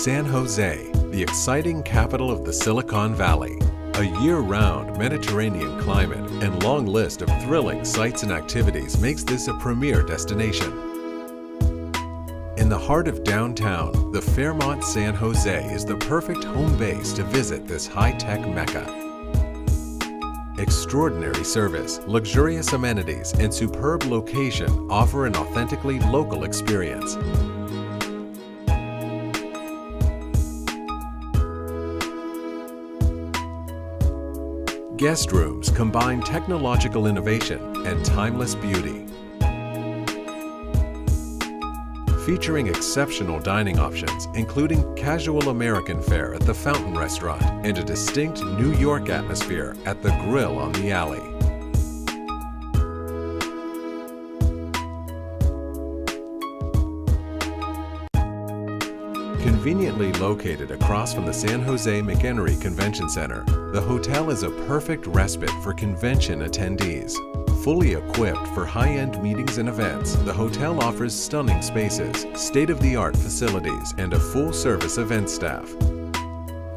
San Jose, the exciting capital of the Silicon Valley. A year-round Mediterranean climate and long list of thrilling sights and activities makes this a premier destination. In the heart of downtown, the Fairmont San Jose is the perfect home base to visit this high-tech mecca. Extraordinary service, luxurious amenities, and superb location offer an authentically local experience. Guest rooms combine technological innovation and timeless beauty. Featuring exceptional dining options, including casual American fare at the Fountain Restaurant and a distinct New York atmosphere at the Grill on the Alley. Conveniently located across from the San Jose McHenry Convention Center, the hotel is a perfect respite for convention attendees. Fully equipped for high-end meetings and events, the hotel offers stunning spaces, state-of-the-art facilities, and a full-service event staff.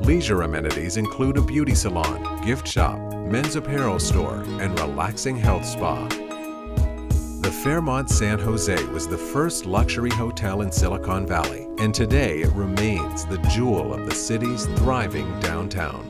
Leisure amenities include a beauty salon, gift shop, men's apparel store, and relaxing health spa. The Fairmont San Jose was the first luxury hotel in Silicon Valley, and today it remains the jewel of the city's thriving downtown.